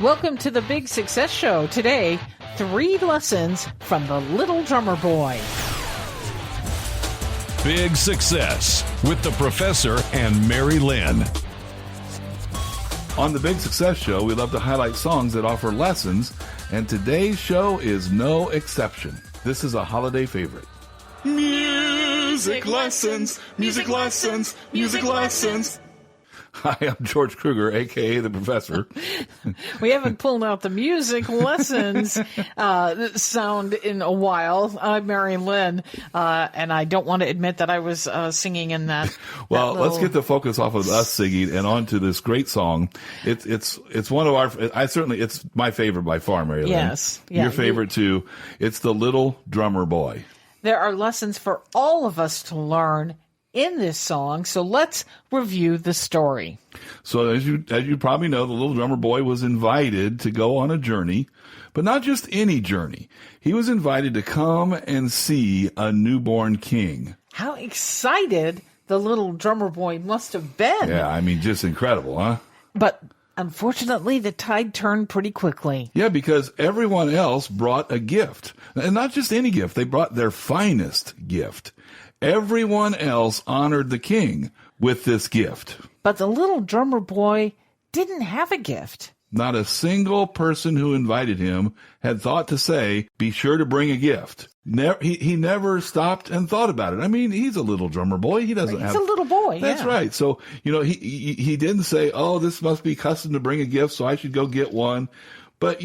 Welcome to the Big Success Show. Today, 3 lessons from the Little Drummer Boy. Big Success with the Professor and Mary-Lynn. On the Big Success Show, we love to highlight songs that offer lessons, and today's show is no exception. This is a holiday favorite. Music lessons, music lessons, music lessons. Hi, I'm George Kruger, a.k.a. the Professor. We haven't pulled out the music lessons sound in a while. I'm Mary-Lynn, and I don't want to admit that I was singing in that. Well, let's get the focus off of us singing and onto this great song. It's one of our. It's my favorite by far, Mary-Lynn. Yes, yeah, your favorite too. It's the Little Drummer Boy. There are lessons for all of us to learn in this song, so let's review the story. So as you probably know, the Little Drummer Boy was invited to go on a journey, but not just any journey. He was invited to come and see a newborn king. How excited the Little Drummer Boy must have been. Yeah, I mean, just incredible, huh? But unfortunately, the tide turned pretty quickly. Yeah, because everyone else brought a gift. And not just any gift, they brought their finest gift. Everyone else honored the king with this gift. But the Little Drummer Boy didn't have a gift. Not a single person who invited him had thought to say, be sure to bring a gift. He never stopped and thought about it. I mean, he's a little drummer boy. He's a little boy. That's right. So, he didn't say, oh, this must be custom to bring a gift, so I should go get one. But,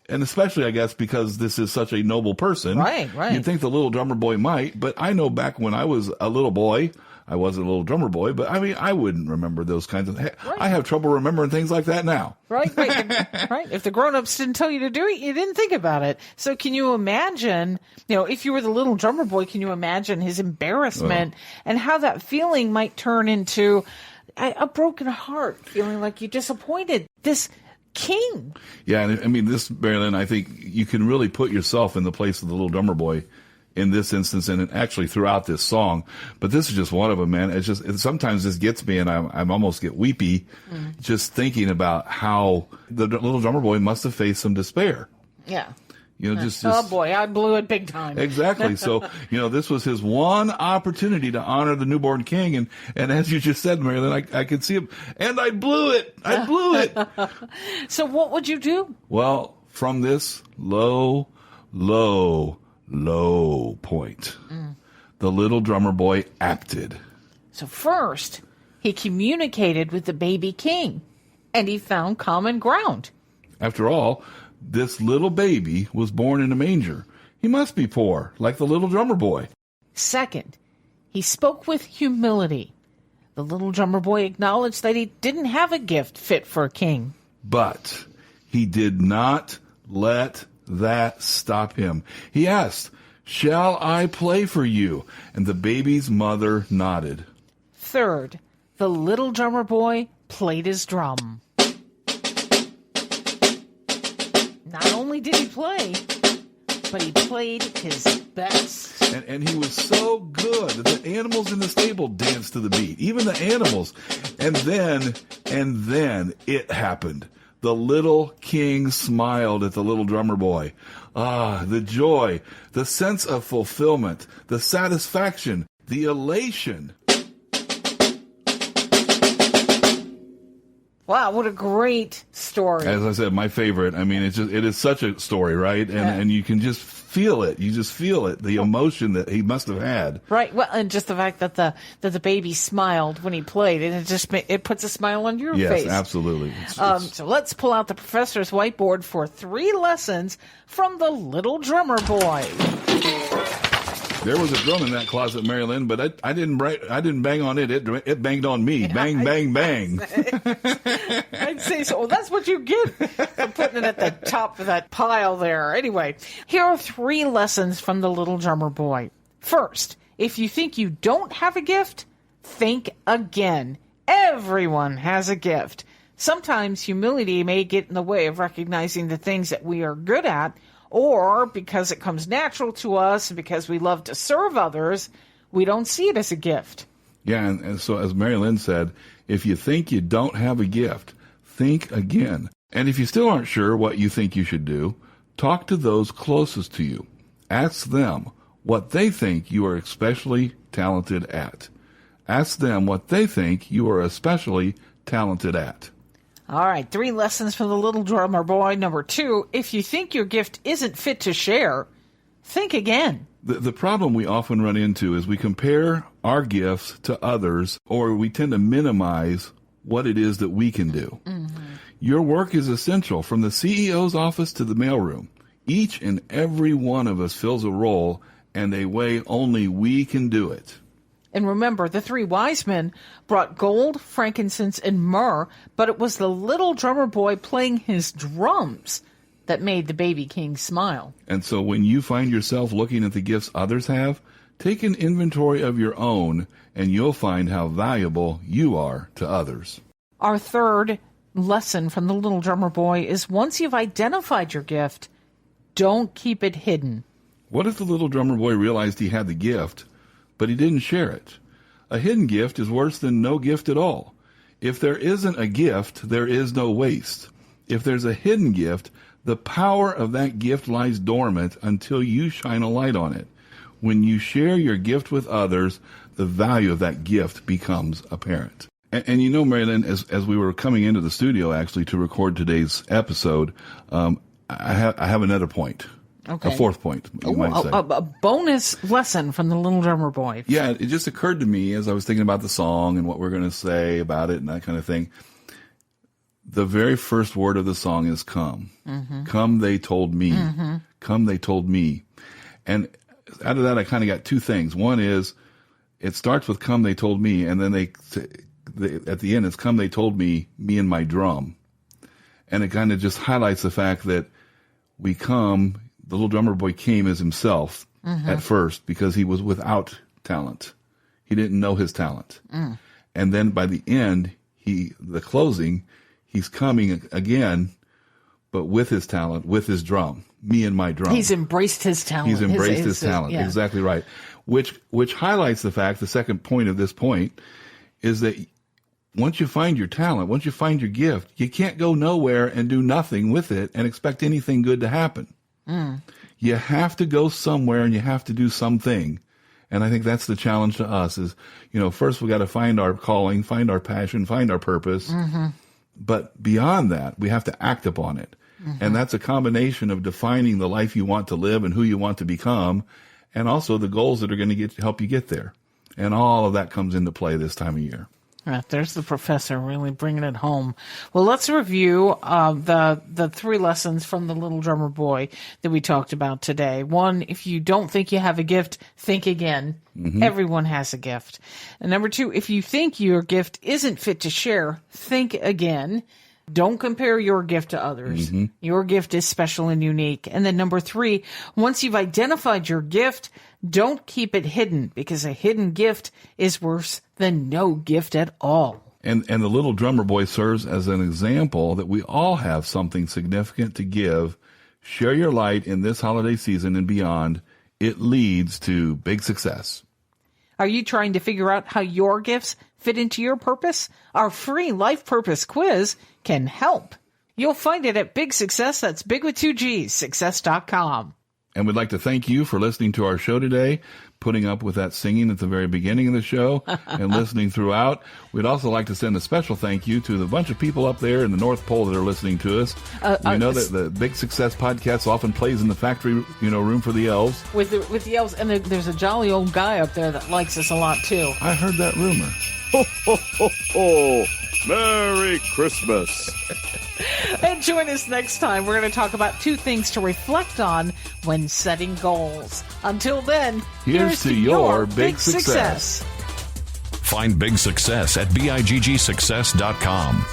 and especially, I guess, because this is such a noble person. Right. You'd think the Little Drummer Boy might, but I know back when I was a little boy, I wasn't a little drummer boy, but I mean, I wouldn't remember those kinds of things. Right. I have trouble remembering things like that now. Right. If the grown-ups didn't tell you to do it, you didn't think about it. So can you imagine, if you were the Little Drummer Boy, can you imagine his embarrassment and how that feeling might turn into a broken heart, feeling like you disappointed this king? Yeah, and I mean, this, Mary-Lynn, I think you can really put yourself in the place of the Little Drummer Boy in this instance, and actually throughout this song. But this is just one of them, man. Sometimes this gets me, and I'm almost get weepy just thinking about how the Little Drummer Boy must have faced some despair. Yeah. Oh boy, I blew it big time. Exactly. So, this was his one opportunity to honor the newborn king. And as you just said, Mary-Lynn, I could see him, and I blew it. So what would you do? Well, from this low point, the Little Drummer Boy acted. So first, he communicated with the baby king, and he found common ground. After all, this little baby was born in a manger. He must be poor, like the Little Drummer Boy. Second, he spoke with humility. The Little Drummer Boy acknowledged that he didn't have a gift fit for a king. But he did not let that stop him. He asked, "Shall I play for you?" And the baby's mother nodded. Third, the Little Drummer Boy played his drum. Not only did he play, but he played his best. And he was so good that the animals in the stable danced to the beat, even the animals. And then it happened. The little king smiled at the Little Drummer Boy. Ah, the joy, the sense of fulfillment, the satisfaction, the elation. Wow, what a great story. As I said, my favorite. I mean, it is such a story, right? And you can just feel it. You just feel it, the emotion that he must have had. Right. Well, and just the fact that the baby smiled when he played, and it puts a smile on your face. Yes, absolutely. So let's pull out the professor's whiteboard for 3 lessons from the Little Drummer Boy. There was a drum in that closet, Mary-Lynn, but I didn't bang on it. It banged on me. Yeah, bang, bang, bang. I'd say so. Well, that's what you get for putting it at the top of that pile there. Anyway, here are 3 lessons from the Little Drummer Boy. First, if you think you don't have a gift, think again. Everyone has a gift. Sometimes humility may get in the way of recognizing the things that we are good at, or because it comes natural to us and because we love to serve others, we don't see it as a gift. Yeah, and so as Mary-Lynn said, if you think you don't have a gift, think again. And if you still aren't sure what you think you should do, talk to those closest to you. Ask them what they think you are especially talented at. Ask them what they think you are especially talented at. All right, 3 lessons from the little drummer boy. Number 2, if you think your gift isn't fit to share, think again. The problem we often run into is we compare our gifts to others, or we tend to minimize what it is that we can do. Your work is essential, from the CEO's office to the mailroom. Each and every one of us fills a role, and a way only we can do it. And remember, the 3 wise men brought gold, frankincense, and myrrh, but it was the little drummer boy playing his drums that made the baby king smile. And so when you find yourself looking at the gifts others have, take an inventory of your own, and you'll find how valuable you are to others. Our 3rd lesson from the little drummer boy is, once you've identified your gift, don't keep it hidden. What if the little drummer boy realized he had the gift, but he didn't share it? A hidden gift is worse than no gift at all. If there isn't a gift, there is no waste. If there's a hidden gift, the power of that gift lies dormant until you shine a light on it. When you share your gift with others, the value of that gift becomes apparent. And you know, Mary-Lynn, as we were coming into the studio actually to record today's episode, I have another point. Okay. A 4th point, you might say. A bonus lesson from the little drummer boy. Yeah, it just occurred to me as I was thinking about the song and what we're going to say about it and that kind of thing. The very first word of the song is come. Come, they told me. Come, they told me. And out of that, I kind of got 2 things. One is, it starts with come, they told me, and then they at the end, it's come, they told me and my drum. And it kind of just highlights the fact that we come, the little drummer boy came as himself at first because he was without talent. He didn't know his talent. And then by the end, the closing, he's coming again, but with his talent, with his drum, me and my drum. He's embraced his talent. He's embraced his talent. Yeah. Exactly right. Which highlights the fact, the second point of this point, is that once you find your talent, once you find your gift, you can't go nowhere and do nothing with it and expect anything good to happen. You have to go somewhere and you have to do something. And I think that's the challenge to us is, first we got to find our calling, find our passion, find our purpose. But beyond that, we have to act upon it. And that's a combination of defining the life you want to live and who you want to become, and also the goals that are going to help you get there. And all of that comes into play this time of year. Right, there's the professor really bringing it home. Well, let's review the 3 lessons from the little drummer boy that we talked about today. 1, if you don't think you have a gift, think again. Everyone has a gift. And number 2, if you think your gift isn't fit to share, think again. Don't compare your gift to others. Your gift is special and unique. And then number 3, once you've identified your gift, don't keep it hidden, because a hidden gift is worse than no gift at all. And the little drummer boy serves as an example that we all have something significant to give. Share your light in this holiday season and beyond. It leads to big success. Are you trying to figure out how your gifts fit into your purpose? Our free life purpose quiz can help. You'll find it at Big Success. That's big with 2 G's, success.com. And we'd like to thank you for listening to our show today, putting up with that singing at the very beginning of the show and listening throughout. We'd also like to send a special thank you to the bunch of people up there in the North Pole that are listening to us. We know that the Big Success podcast often plays in the factory, room for the elves. With the elves, and there's a jolly old guy up there that likes us a lot, too. I heard that rumor. Ho, ho, ho, ho. Merry Christmas. And join us next time. We're going to talk about 2 things to reflect on when setting goals. Until then, here's to your big success. Find Big Success at biggsuccess.com.